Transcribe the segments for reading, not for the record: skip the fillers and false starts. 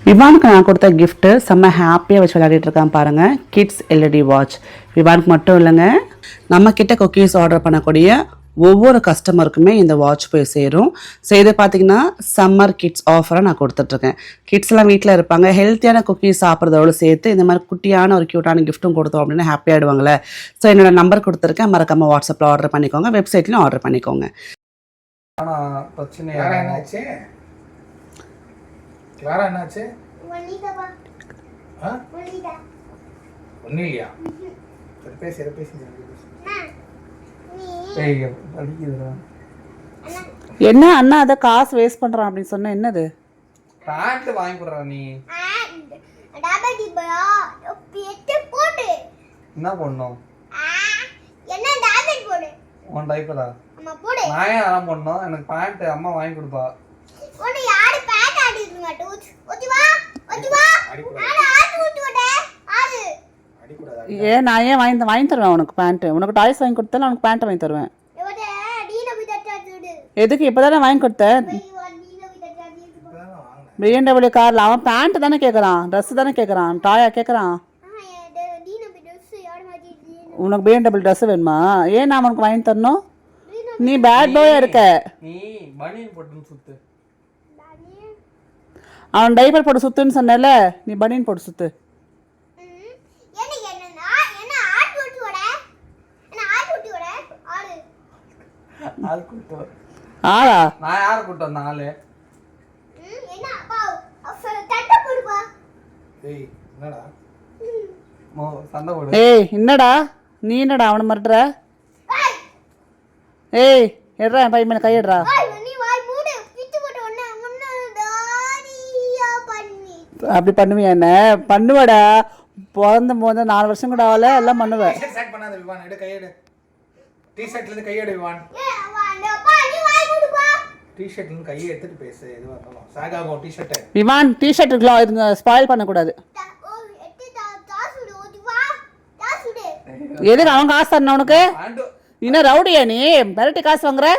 விவானுக்கு நான் கொடுத்த கிஃப்ட்டு செம்ம ஹாப்பியாக வச்சு விளையாடிட்டு இருக்கான் பாருங்கள். Kids LED watch. விவானுக்கு மட்டும் இல்லைங்க, நம்மக்கிட்ட குக்கீஸ் ஆர்டர் பண்ணக்கூடிய ஒவ்வொரு கஸ்டமருக்குமே இந்த வாட்ச் போய் சேரும். ஸோ இதை பார்த்தீங்கன்னா சம்மர் கிட்ஸ் ஆஃபராக நான் கொடுத்துட்ருக்கேன். கிட்ஸ்லாம் வீட்டில் இருப்பாங்க, ஹெல்த்தியான குக்கீஸ் சாப்பிட்றதோடு சேர்த்து இந்த மாதிரி குட்டியான ஒரு க்யூட்டான கிஃப்ட்டும் கொடுத்தோம் அப்படின்னா ஹாப்பி ஆகிடுவாங்களே. ஸோ என்னோட நம்பர் கொடுத்துருக்கேன், மறக்காமல் வாட்ஸ்அப்பில் ஆர்டர் பண்ணிக்கோங்க, வெப்சைட்லையும் ஆர்டர் பண்ணிக்கோங்க. ஆனால் பிரச்சனை என்னாச்சு? கிளாரா என்னாச்சு? ஒன்றும் இல்லையா? சரி பேசி பேசி என்ன அண்ணா அதை காசு வேஸ்ட் பண்ணுறான் அப்படின்னு சொன்ன என்னது? பேண்ட் வாங்கி கொடுறா நீ. என்ன பண்ணணும்? உன் டைப்பரா? நான் ஏன் அதெல்லாம் பண்ணணும்? எனக்கு பேண்ட் அம்மா வாங்கி கொடுப்பா. ஏன் நான் ஏன் வாங்கி தருவேன் உனக்கு பேண்ட்டு? உனக்கு டாய்ஸ் வாங்கி கொடுத்தாலும் உனக்கு பேண்ட்டை வாங்கி தருவேன். எதுக்கு? இப்போ தானே வாங்கி கொடுத்தேன். BMW காரில் அவன் பேண்ட்டு தானே கேட்குறான், ட்ரெஸ்ஸு தானே கேட்குறான், டாயா கேட்குறான். உனக்கு BMW ட்ரெஸ்ஸு வேணுமா? ஏன் நான் உனக்கு வாங்கி தரணும்? நீ பேட் பாயா இருக்க. நீ பனியன் போட்டு சுத்து. அவன் டைப்பர் போட்டு சுத்துன்னு சொன்னல, நீ பனியன் போட்டு சுத்து. ஆளா? நான் யாரை கூட்டு வந்தேன்? ஆளு சண்டை போடு. ஏய் என்னடா நீ என்னடா அவனை மறுற? ஏய் எடுறா என் பையன் மேல கையிடுறா. அப்படி பண்ணுவியா? என்ன பண்ணுவடா? பிறந்த போது 4 வருஷம் கூட ஆகல, எல்லாம் பண்ணுவேன். விமான் டிஷர்ட் இருக்கலாம், இதுங்க ஸ்பாயில் பண்ணக்கூடாது. எதுக்கு அவன் காசு தரணும் உனக்கு? இன்னும் ரவுடியா நீ? மிரட்டி காசு வாங்குற?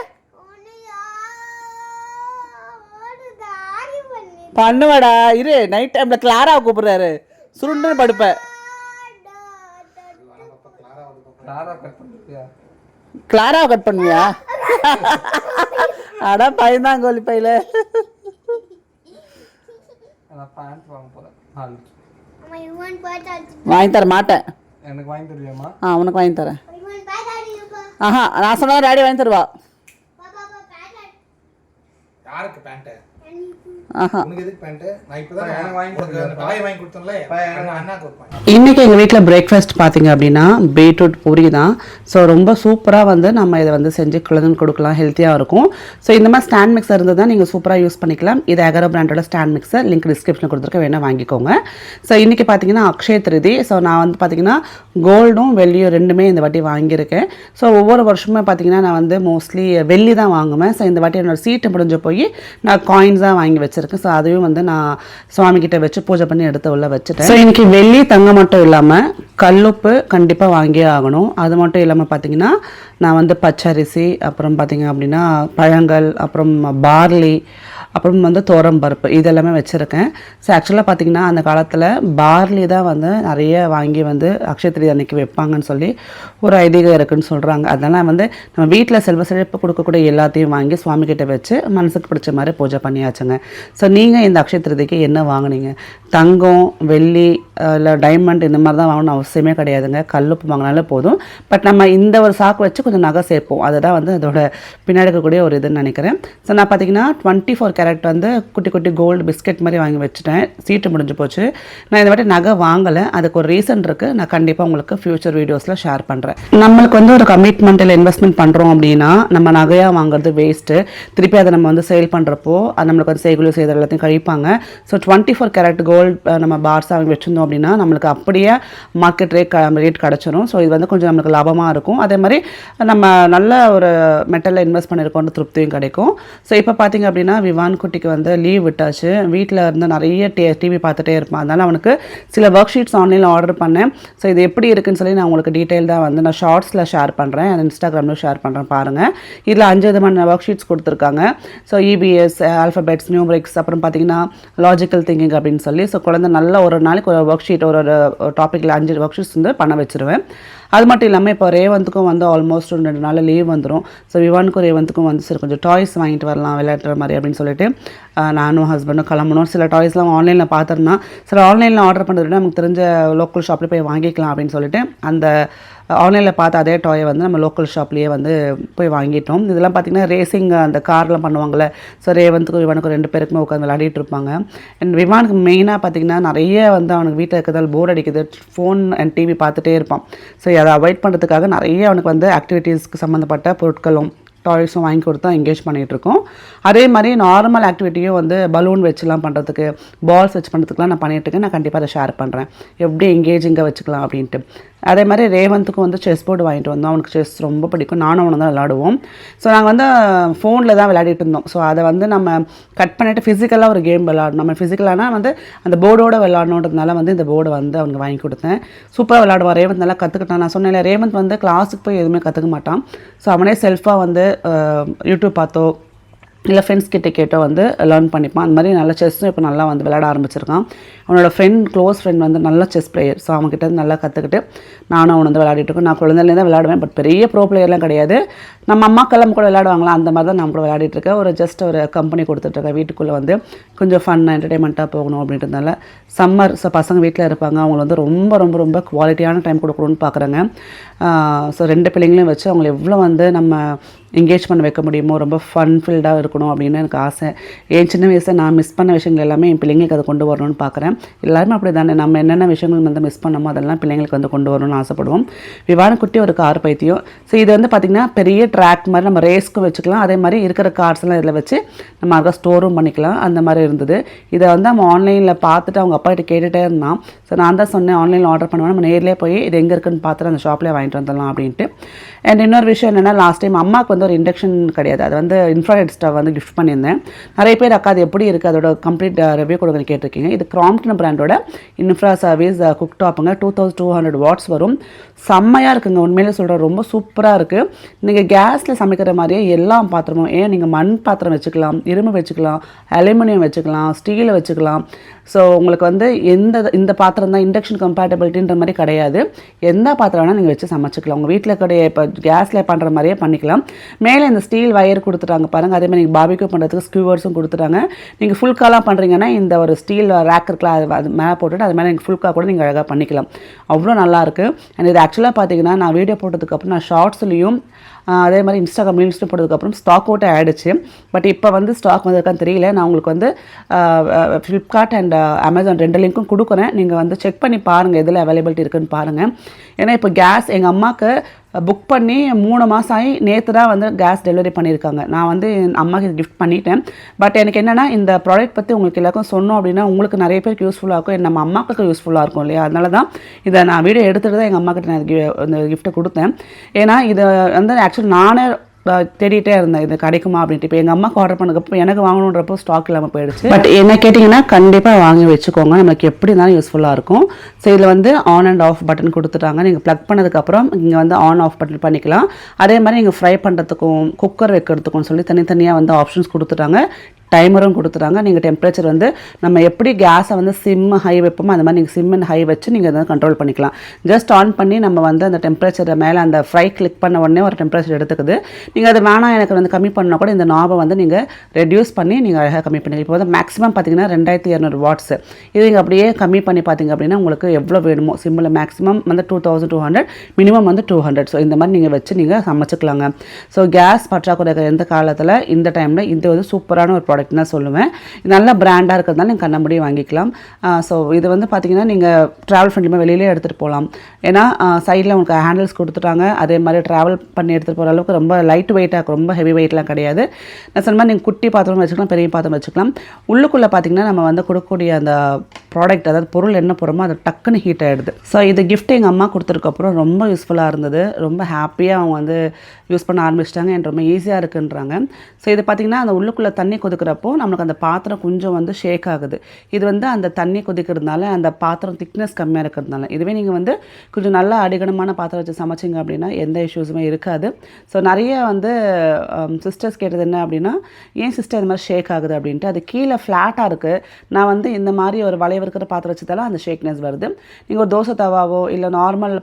பண்ணுவடா இரு. நைட் டைம்ல கிளாராவை கூப்பிடுறாரு, சுருண்டுன்னு படுப்ப. கிளாராவை கட் பண்ணுவியா? அடா பையன்தான் கோலி பையில. வாங்கி தர மாட்டேன். எனக்கு வாங்கி தருவியாமா? உனக்கு வாங்கி தரேன். ஆஹா நான் சொன்னா டாடி வாங்கி தருவா. யாருக்கு பேண்ட்? இன்னைக்கு எங்கள் வீட்டில் பிரேக்ஃபாஸ்ட் பார்த்தீங்க அப்படின்னா பீட்ரூட் பூரி தான். ஸோ ரொம்ப சூப்பராக வந்து நம்ம இதை வந்து செஞ்சு குழந்தைங்க கொடுக்கலாம், ஹெல்த்தியாக இருக்கும். ஸோ இந்த மாதிரி ஸ்டாண்ட் மிக்சர் இருந்து தான் நீங்கள் சூப்பராக யூஸ் பண்ணிக்கலாம். இது அகரோ பிராண்டோட ஸ்டாண்ட் மிக்சர், லிங்க் டிஸ்கிரிப்ஷனில் கொடுத்துருக்க, வேணால் வாங்கிக்கோங்க. ஸோ இன்றைக்கி பார்த்தீங்கன்னா அக்ஷய திருதி. ஸோ நான் வந்து பார்த்தீங்கன்னா கோல்டும் வெள்ளியும் ரெண்டுமே இந்த வாட்டி வாங்கியிருக்கேன். ஸோ ஒவ்வொரு வருஷமே பார்த்தீங்கன்னா நான் வந்து மோஸ்ட்லி வெள்ளி தான் வாங்குவேன். ஸோ இந்த வாட்டி என்னோடய சீட்டு முடிஞ்ச போய் நான் காயின்ஸாக வாங்கி வச்சிருக்கேன். ஸோ அதையும் வந்து நான் சுவாமி கிட்ட வச்சு பூஜை பண்ணி எடுத்து உள்ள வச்சுட்டேன். ஸோ இன்னைக்கு வெள்ளி தங்கம் மட்டும் இல்லாமல் கல்லுப்பு கண்டிப்பாக வாங்கியே ஆகணும். அது மட்டும் இல்லாமல் பார்த்தீங்கன்னா நான் வந்து பச்சரிசி, அப்புறம் பார்த்தீங்க அப்படின்னா பழங்கள், அப்புறம் பார்லி, அப்புறம் வந்து பருப்பு இதெல்லாமே வச்சுருக்கேன். ஸோ ஆக்சுவலாக பார்த்தீங்கன்னா அந்த காலத்தில் பார்லி தான் வந்து நிறைய வாங்கி வந்து அக்ஷய திருதி அன்னைக்கு வைப்பாங்கன்னு சொல்லி ஒரு ஐதீகம் இருக்குதுன்னு சொல்கிறாங்க. அதனால் வந்து நம்ம வீட்டில் செல்வ செழிப்பு கொடுக்கக்கூடிய எல்லாத்தையும் வாங்கி சுவாமி கிட்ட வச்சு மனசுக்கு பிடிச்ச மாதிரி பூஜை பண்ணியாச்சுங்க. ஸோ நீங்கள் இந்த அக்ஷய திருதிக்கு என்ன வாங்கினீங்க? தங்கம், வெள்ளி, இல்லை டைமண்ட் இந்த மாதிரி தான் வாங்கணும் அவசியமே கிடையாதுங்க. கல்லுப்பு வாங்கினாலே போதும். பட் நம்ம இந்த ஒரு சாக்கு வச்சு கொஞ்சம் நகை சேர்ப்போம். அதுதான் வந்து அதோட பின்னாடி இருக்கக்கூடிய ஒரு இதுன்னு நினைக்கிறேன். ஸோ நான் பார்த்தீங்கன்னா 24 கேரட் வந்து குட்டி குட்டி கோல்டு பிஸ்கெட் மாதிரி வாங்கி வச்சுட்டேன். சீட்டு முடிஞ்சு போச்சு. நான் இந்த வாட்டி நகை வாங்கலை. அதுக்கு ஒரு ரீசன் இருக்குது. நான் கண்டிப்பாக உங்களுக்கு ஃபியூச்சர் வீடியோஸில் ஷேர் பண்ணுறேன். நம்மளுக்கு வந்து ஒரு கமிட்மெண்ட்டில் இன்வெஸ்ட்மெண்ட் பண்ணுறோம் அப்படின்னா நம்ம நகையாக வாங்குறது வேஸ்ட்டு. திருப்பி அதை நம்ம வந்து சேல் பண்ணுறப்போ அது நம்மளுக்கு வந்து செய்குலி செய்த எல்லாத்தையும் கழிப்பாங்க. ஸோ 24 கேரட் கோல்டு வேர்ல்ட் நம்ம பார்ஸ் அவங்க வச்சுருந்தோம் அப்படின்னா நம்மளுக்கு அப்படியே மார்க்கெட் ரேட் கிடச்சிரும். ஸோ இது வந்து கொஞ்சம் நம்மளுக்கு லாபமாக இருக்கும். அதே மாதிரி நம்ம நல்ல ஒரு மெட்டலில் இன்வெஸ்ட் பண்ணியிருக்கோன்ற திருப்தியும் கிடைக்கும். ஸோ இப்போ பார்த்திங்க அப்படின்னா விவான் குட்டிக்கு வந்து லீவ் விட்டாச்சு. வீட்டில் இருந்து நிறைய டிவி பார்த்துட்டே இருப்பான். அதனால் அவனுக்கு சில ஒர்க் ஷீட்ஸ் ஆன்லைனில் ஆர்டர் பண்ணேன். ஸோ இது எப்படி இருக்குன்னு சொல்லி நான் உங்களுக்கு டீட்டெயில் தான் வந்து நான் ஷார்ட்ஸில் ஷேர் பண்ணுறேன், இன்ஸ்டாகிராமில் ஷேர் பண்ணுறேன் பாருங்கள். இதில் 5 விதமான ஒர்க் ஷீட்ஸ் கொடுத்துருக்காங்க. ஸோ EBS, ஆல்ஃபபெட்ஸ், நியூமரிக்ஸ், அப்புறம் பார்த்திங்கன்னா லாஜிக்கல் திங்கிங் அப்படின்னு சொல்லி. ஸோ குழந்தை நல்ல ஒரு நாளைக்கு ஒரு ஒர்க் ஷீட் ஒரு டாப்பிக்கில் 5 ஒர்க் ஷீட்ஸ் வந்து பண்ண வச்சுருவேன். அது மட்டும் இல்லாமல் இப்போ ரேவந்துக்கும் வந்து ஆல்மோஸ்ட் 2 நாள் லீவ் வந்துடும். ஸோ விவானுக்கும் ரேவந்துக்கும் வந்து சரி கொஞ்சம் டாய்ஸ் வாங்கிட்டு வரலாம் விளையாடுற மாதிரி அப்படின்னு சொல்லிட்டு நானும் ஹஸ்பண்டும் கிளம்பணும். சில டாய்ஸ்லாம் ஆன்லைனில் பார்த்துருந்தா சில ஆன்லைனில் ஆர்டர் பண்ணுறத விட நமக்கு தெரிஞ்ச லோக்கல் ஷாப்பில் போய் வாங்கிக்கலாம் அப்படின்னு சொல்லிட்டு அந்த ஆன்லைனில் பார்த்து அதே டாயை வந்து நம்ம லோக்கல் ஷாப்லேயே வந்து போய் வாங்கிட்டோம். இதெல்லாம் பார்த்திங்கன்னா ரேசிங் அந்த கார்லாம் பண்ணுவாங்கள்ல. ஸோ ரேவந்துக்கும் விவானுக்கும் 2 பேருக்குமே உட்காந்து விளையாடிட்டு இருப்பாங்க. அண்ட் விவானுக்கு மெயினாக பார்த்திங்கன்னா நிறைய வந்து அவனுக்கு வீட்டில் இருக்கிறதால போர் அடிக்குது, ஃபோன் அண்ட் டிவி பார்த்துட்டே இருப்பான். ஸோ அதை அவாய்ட் பண்ணுறதுக்காக நிறைய அவனுக்கு வந்து ஆக்டிவிட்டீஸ்க்கு சம்மந்தப்பட்ட பொருட்களும் டாய்ஸும் வாங்கி கொடுத்தா என்கேஜ் பண்ணிகிட்ருக்கோம். அதே மாதிரி நார்மல் ஆக்டிவிட்டியும் வந்து பலூன் வச்சுலாம் பண்ணுறதுக்கு, பால்ஸ் வச்சு பண்ணுறதுக்குலாம் நான் பண்ணிகிட்ருக்கேன். நான் கண்டிப்பாக அதை ஷேர் பண்ணுறேன் எப்படி என்கேஜிங்காக வச்சுக்கலாம் அப்படின்ட்டு. அதே மாதிரி ரேவந்துக்கும் வந்து செஸ் போர்டு வாங்கிட்டு வந்தோம். அவனுக்கு செஸ் ரொம்ப பிடிக்கும். நானும் அவனை தான் விளையாடுவோம். ஸோ நாங்கள் வந்து ஃபோனில் தான் விளையாடிட்டு இருந்தோம். ஸோ அதை வந்து நம்ம கட் பண்ணிவிட்டு ஃபிசிக்கலாக ஒரு கேம் விளையாடணும். நம்ம ஃபிசிக்கலானா வந்து அந்த போர்டோடு விளையாடணுன்றதுனால வந்து இந்த போர்டை வந்து அவனுக்கு வாங்கி கொடுத்தேன். சூப்பராக விளையாடுவான். ரேவந்த் நல்லா கற்றுக்கிட்டான். நான் சொன்னேன் ரேவந்த் வந்து கிளாஸுக்கு போய் எதுவுமே கற்றுக்க மாட்டான். ஸோ அவனே செல்ஃபாக வந்து யூடியூப் பார்த்தோ இல்லை ஃப்ரெண்ட்ஸ் கிட்டே கேட்டோ வந்து லேர்ன் பண்ணிப்பான். அந்த மாதிரி நல்லா செஸ்ஸும் இப்போ நல்லா வந்து விளையாட ஆரம்பிச்சிருக்கான். அவனோட க்ளோஸ் ஃப்ரெண்ட் வந்து நல்ல செஸ் பிளேயர். ஸோ அவன்கிட்ட நல்லா கற்றுக்கிட்டு நானும் அவனை வந்து விளையாடிட்டுருக்கோம். நான் குழந்தையிலேருந்து தான் விளையாடுவேன். பட் பெரிய ப்ரோ பிளேயர்லாம் கிடையாது. நம்ம அம்மாக்கெல்லாம் கூட விளையாடுவாங்களா அந்த மாதிரி தான் நான் கூட விளையாடிட்டுருக்கேன். ஒரு கம்பெனி கொடுத்துட்ருக்கேன். வீட்டுக்குள்ளே வந்து கொஞ்சம் ஃபன்னாக என்டர்டைன்மெண்ட்டாக போகணும் அப்படின்றதுனால சம்மர். ஸோ பசங்க வீட்டில் இருப்பாங்க. அவங்க வந்து ரொம்ப ரொம்ப ரொம்ப குவாலிட்டியான டைம் கொடுக்கணும்னு பார்க்குறாங்க. ஸோ 2 பிள்ளைங்களையும் வச்சு அவங்களை எவ்வளோ வந்து நம்ம என்கேஜ் பண்ண வைக்க முடியுமோ ரொம்ப ஃபன்ஃபில்டாக இருக்கணும் அப்படின்னு எனக்கு ஆசை. என் சின்ன வயசில் நான் மிஸ் பண்ண விஷயங்கள் எல்லாமே என் பிள்ளைங்களுக்கு அதை கொண்டு வரணும்னு பார்க்குறேன். எல்லாருமே அப்படி தானே. நம்ம என்னென்ன விஷயங்கள் வந்து மிஸ் பண்ணோமோ அதெல்லாம் பிள்ளைங்களுக்கு வந்து கொண்டு வரணும்னு ஆசைப்படுவோம். விவானக்குட்டி ஒரு கார் பைத்தியம். ஸோ இது வந்து பார்த்திங்கன்னா பெரிய ட்ராக் மாதிரி நம்ம ரேஸ்க்கும் வச்சுக்கலாம். அதே மாதிரி இருக்கிற கார்ஸ்லாம் இதில் வச்சு நம்ம அங்கே ஸ்டோரும் பண்ணிக்கலாம். அந்த மாதிரி இருந்தது. இதை வந்து நம்ம ஆன்லைனில் பார்த்துட்டு அவங்க அப்பா கிட்ட கேட்டுகிட்டே இருந்தான். ஸோ நான் தான் சொன்னேன் ஆன்லைனில் ஆர்டர் பண்ணுவேன், நம்ம நேர்லேயே போய் இது எங்கே இருக்குன்னு பார்த்துட்டு அந்த ஷாப்லேயே வாங்கிட்டு வந்துடலாம் அப்படின்ட்டு. அண்ட் இன்னொரு விஷயம் என்னென்னா லாஸ்ட் டைம் அம்மாவுக்கு வந்து ஒரு இண்டக்ஷன் கிடையாது, அது வந்து இன்ஃப்ராரெட் ஸ்டவ் வந்து கிஃப்ட் பண்ணியிருந்தேன். நிறைய பேர் அக்கா அது எப்படி இருக்குது அதோட கம்ப்ளீட் ரிவ்யூ கொடுங்க கேட்டிருக்கீங்க. இது கிராம்ப்டன் பிராண்டோட இன்ஃப்ரா சர்வீஸ் குக் டாப்புங்க. 2200 வாட்ஸ் வரும். செம்மையாக இருக்குங்க. உண்மையிலே சொல்கிறேன் ரொம்ப சூப்பராக இருக்குது. நீங்கள் கேஸில் சமைக்கிற மாதிரியே எல்லா பாத்திரமும், நீங்கள் மண் பாத்திரம் வச்சுக்கலாம், இரும்பு வச்சுக்கலாம், அலுமினியம் வச்சுக்கலாம், ஸ்டீலை வச்சுக்கலாம். ஸோ உங்களுக்கு வந்து இந்த பாத்திரம் தான் இண்டக்ஷன் கம்பேட்டபிலிட்டின்ற மாதிரி கிடையாது. எந்த பாத்திரம் வேணால் நீங்கள் வச்சு சமைச்சிக்கலாம். உங்கள் வீட்டில் கிடையாது இப்போ கேஸில் பண்ணுற மாதிரியே பண்ணிக்கலாம். மேலே இந்த ஸ்டீல் வயர் கொடுத்துட்டாங்க பாருங்கள். அதே மாதிரி நீங்கள் பாபிக்யூ பண்ணுறதுக்கு ஸ்க்யூவர்ஸும் கொடுத்துட்டாங்க. நீங்கள் ஃபுல் காலாக பண்ணுறீங்கன்னா இந்த ஒரு ஸ்டீல் ரேக் இருக்கலாம், அது மேலே போட்டுட்டு அது மேலே நீங்கள் ஃபுல் கா கூட நீங்கள் அழகாக பண்ணிக்கலாம். அவ்வளோ நல்லாயிருக்கு. அண்ட் இது ஆக்சுவலாக பார்த்தீங்கன்னா நான் வீடியோ போட்டதுக்கப்புறம் நான் ஷார்ட்ஸ்லையும் அதே மாதிரி இன்ஸ்டாகிராம் ரீல்ஸ் போட்டதுக்கப்புறம் ஸ்டாக் அவுட் ஆகிடுச்சு. பட் இப்போ வந்து ஸ்டாக் வந்திருக்கான்னு தெரியல. நான் உங்களுக்கு வந்து ஃப்ளிப்கார்ட் அண்ட் அமேசான் 2 லிங்க்கும் கொடுக்குறேன். நீங்கள் வந்து செக் பண்ணி பாருங்கள் எதில் அவைலபிலிட்டி இருக்குதுன்னு பாருங்கள். ஏன்னா இப்போ கேஸ் எங்கள் அம்மாவுக்கு புக் பண்ணி 3 மாதம் ஆகி நேற்று தான் வந்து கேஸ் டெலிவரி பண்ணியிருக்காங்க. நான் வந்து அம்மாவுக்கு கிஃப்ட் பண்ணிட்டேன். பட் எனக்கு என்னென்னா இந்த ப்ராடக்ட் பற்றி உங்களுக்கு எல்லாருக்கும் சொன்னோம் அப்படின்னா உங்களுக்கு நிறைய பேருக்கு யூஸ்ஃபுல்லாக இருக்கும், நம்ம அம்மாவுக்கு யூஸ்ஃபுல்லாக இருக்கும் இல்லையா. அதனால தான் இதை நான் வீடியோ எடுத்துகிட்டு தான் எங்கள் அம்மாக்கிட்ட நான் இந்த கிஃப்ட்டை கொடுத்தேன். ஏன்னா இதை வந்து ஆக்சுவலி நானே தேடிட்டே இருந்தேன் இது கிடைக்குமா அப்படின்ட்டு. இப்போ எங்கள் அம்மாவுக்கு ஆர்டர் பண்ணதுக்கப்புறம் எனக்கு வாங்கணுன்றப்போ ஸ்டாக் இல்லாமல் போயிடுச்சு. பட் என்ன கேட்டிங்கன்னா கண்டிப்பாக வாங்கி வச்சுக்கோங்க, நம்மளுக்கு எப்படி இருந்தாலும் யூஸ்ஃபுல்லாக இருக்கும். ஸோ இதில் வந்து ஆன் அண்ட் ஆஃப் பட்டன் கொடுத்துட்டாங்க. நீங்கள் ப்ளக் பண்ணதுக்கப்புறம் இங்கே வந்து ஆன் ஆஃப் பட்டன் பண்ணிக்கலாம். அதே மாதிரி நீங்கள் ஃப்ரை பண்ணுறதுக்கும் குக்கர் வைக்கிறதுக்கும் சொல்லி தனித்தனியாக வந்து ஆப்ஷன்ஸ் கொடுத்துட்டாங்க. டைமரும் கொடுத்துட்டாங்க. நீங்கள் டெம்பரேச்சர் வந்து நம்ம எப்படி கேஸை வந்து சிம் ஹை வைப்போமோ அந்த மாதிரி நீங்கள் சிம் அண்ட் ஹை வச்சு நீங்கள் அதை கண்ட்ரோல் பண்ணிக்கலாம். ஜஸ்ட் ஆன் பண்ணி நம்ம வந்து அந்த டெம்பரேச்சரை மேலே அந்த ஃப்ரை கிளிக் பண்ண உடனே ஒரு டெம்பரேச்சர் எடுத்துக்குது. நீங்கள் அது வேணாம் எனக்கு வந்து கம்மி பண்ணால் கூட இந்த நாபை வந்து நீங்கள் ரெடியூஸ் பண்ணி நீங்கள் அழகாக கம்மி பண்ணிக்கலாம். இப்போ வந்து மேக்ஸிமம் பார்த்தீங்கன்னா 2200 வாட்ஸ். இது நீங்கள் அப்படியே கம்மி பண்ணி பார்த்தீங்க அப்படின்னா உங்களுக்கு எவ்வளோ வேணுமோ சிம்மில் மேக்ஸிமம் வந்து 2200, மினிமம் வந்து 200. ஸோ இந்த மாதிரி நீங்கள் வச்சு நீங்கள் சமைச்சிக்கலாங்க. ஸோ கேஸ் பற்றாக்குறை எந்த காலத்தில் இந்த டைமில் இது வந்து சூப்பரான ஒரு ப்ராடக்ட் தான் சொல்லுவேன். நல்ல பிராண்டாக இருக்கிறதுனால நீங்கள் கண்ணபடி வாங்கிக்கலாம். ஸோ இது வந்து பார்த்தீங்கன்னா நீங்கள் ட்ராவல் ஃப்ரெண்ட்லியாக வெளியிலே எடுத்துகிட்டு போகலாம். ஏன்னா சைடில் உங்களுக்கு ஹேண்டில்ஸ் கொடுத்துட்டாங்க. அதே மாதிரி ட்ராவல் பண்ணி எடுத்துகிட்டு போகிற அளவுக்கு ரொம்ப லைட் வெயிட்டாக, ரொம்ப ஹெவி வெயிட்லாம் கிடையாது. நான் சொன்ன மாதிரி நீங்கள் குட்டி பாத்திரம் வச்சுக்கலாம், பெரிய பாத்திரம் வச்சுக்கலாம். உள்ளுக்குள்ளே பார்த்தீங்கன்னா நம்ம வந்து கொடுக்கக்கூடிய அந்த ப்ராடக்ட் அதாவது பொருள் என்ன போகிறோமோ அது டக்குன்னு ஹீட் ஆகிடுது. ஸோ இது கிஃப்ட் எங்கள் அம்மா கொடுத்துருக்கப்புறம் ரொம்ப யூஸ்ஃபுல்லாக இருந்தது. ரொம்ப ஹாப்பியாக அவங்க வந்து யூஸ் பண்ண ஆரம்பிச்சிட்டாங்க. எனக்கு ரொம்ப ஈஸியாக இருக்குன்றாங்க. ஸோ இது பார்த்திங்கன்னா அந்த உள்ளுக்குள்ளே தண்ணி கொதிக்கிறப்போ நம்மளுக்கு அந்த பாத்திரம் கொஞ்சம் வந்து ஷேக் ஆகுது. இது வந்து அந்த தண்ணி கொதிக்கிறதுனால அந்த பாத்திரம் திக்னஸ் கம்மியாக இருக்கிறதுனால. இதுவே நீங்கள் வந்து கொஞ்சம் நல்லா அடிகனமான பாத்திரம் வச்சு சமைச்சிங்க அப்படின்னா எந்த இஷ்யூஸுமே இருக்காது. ஸோ நிறைய வந்து சிஸ்டர்ஸ் கேட்டது என்ன அப்படின்னா, ஏன் சிஸ்டர் இந்த மாதிரி ஷேக் ஆகுது அப்படின்ட்டு. அது கீழே ஃப்ளாட்டாக இருக்குது. நான் வந்து இந்த மாதிரி ஒரு வளைவு இருக்கிற பாத்திரம் வச்சதால அந்த ஷேக்னஸ் வருது. நீங்கள் ஒரு தோசை தவாவோ இல்லை நார்மல்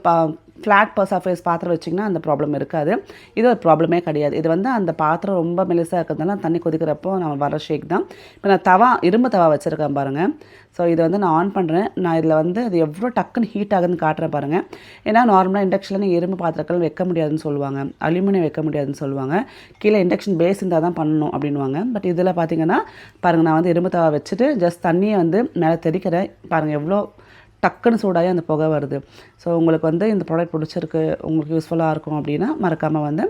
ஃப்ளாட் சர்ஃபேஸ் பாத்திரம் வச்சிங்கன்னா அந்த ப்ராப்ளம் இருக்காது. இது ஒரு ப்ராப்ளமே கிடையாது. இது வந்து அந்த பாத்திரம் ரொம்ப மெலிசாக இருக்கிறதுனால தண்ணி கொதிக்கிறப்போ நம்ம வர ஷேக் தான். இப்போ நான் இரும்பு தவா வச்சுருக்கேன் பாருங்கள். ஸோ இதை வந்து நான் ஆன் பண்ணுறேன். நான் இதில் வந்து அது எவ்வளோ டக்குன்னு ஹீட் ஆகுதுன்னு காட்டுறேன் பாருங்கள். ஏன்னா நார்மலாக இண்டக்ஷனில் நீங்கள் இரும்பு பாத்திரங்கள் வைக்க முடியாதுன்னு சொல்லுவாங்க, அலுமினியம் வைக்க முடியாதுன்னு சொல்லுவாங்க, கீழே இண்டக்ஷன் பேஸ் இருந்தால் தான் பண்ணணும் அப்படின்வாங்க. பட் இதில் பார்த்தீங்கன்னா பாருங்கள், நான் வந்து இரும்பு தவா வச்சுட்டு ஜஸ்ட் தண்ணியை வந்து மேலே தெளிக்கிறேன். பாருங்கள் எவ்வளோ டக்குன்னு சூடாகி அந்த புகை வருது. ஸோ உங்களுக்கு வந்து இந்த ப்ராடக்ட் பிடிச்சிருக்கு, உங்களுக்கு யூஸ்ஃபுல்லாக இருக்கும் அப்படின்னா மறக்காமல் வந்து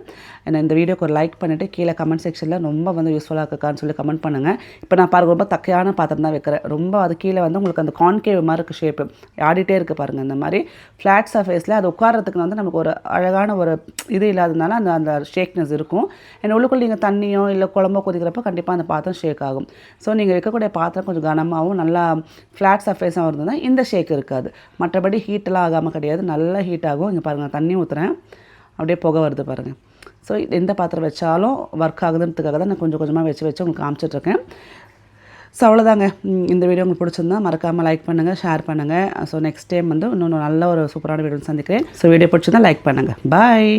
இந்த வீடியோக்கு ஒரு லைக் பண்ணிவிட்டு கீழே கமெண்ட் செக்ஷனில் ரொம்ப வந்து யூஸ்ஃபுல்லாக இருக்கான்னு சொல்லி கமெண்ட் பண்ணுங்கள். இப்போ நான் பாருங்கள் ரொம்ப தக்கையான பாத்திரம் தான் வைக்கிறேன். ரொம்ப அது கீழே வந்து உங்களுக்கு அந்த கான்கேவ் மாதிரி இருக்குது ஷேப்பு, ஆடிட்டே இருக்குது பாருங்கள். இந்த மாதிரி ஃப்ளாட் சர்ஃபேஸில் அது உட்காரத்துக்கு வந்து நமக்கு ஒரு அழகான ஒரு இது இல்லாததுனால அந்த அந்த ஷேக்னஸ் இருக்கும். ஏன்னா உள்ளுக்குள்ள நீங்கள் தண்ணியோ இல்லை குழம்போ கொதிக்கிறப்போ கண்டிப்பாக அந்த பாத்திரம் ஷேக் ஆகும். ஸோ நீங்கள் வைக்கக்கூடிய பாத்திரம் கொஞ்சம் கனமாகவும் நல்லா ஃப்ளாட் சர்ஃபேஸாகவும் இருந்ததுன்னா இந்த ஷேக் இருக்காது. மற்றபடி ஹீட்டெல்லாம் ஆகாமல் கிடையாது, நல்லா ஹீட் ஆகும். இங்கே பாருங்கள் தண்ணி ஊற்றுறேன், அப்படியே புகை வருது பாருங்கள். ஸோ எந்த பாத்திரம் வச்சாலும் ஒர்க் ஆகுதுன்றதுக்காக தான் நான் கொஞ்சம் கொஞ்சமாக வச்சு உங்களுக்கு காமிச்சிட்ருக்கேன். ஸோ அவ்வளோதாங்க. இந்த வீடியோ உங்களுக்கு பிடிச்சிருந்தா மறக்காமல் லைக் பண்ணுங்கள், ஷேர் பண்ணுங்கள். ஸோ நெக்ஸ்ட் டைம் வந்து இன்னொன்று நல்ல ஒரு சூப்பரான வீடியோ சந்திக்கிறேன். ஸோ வீடியோ பிடிச்சிருந்தா லைக் பண்ணுங்கள். பாய்.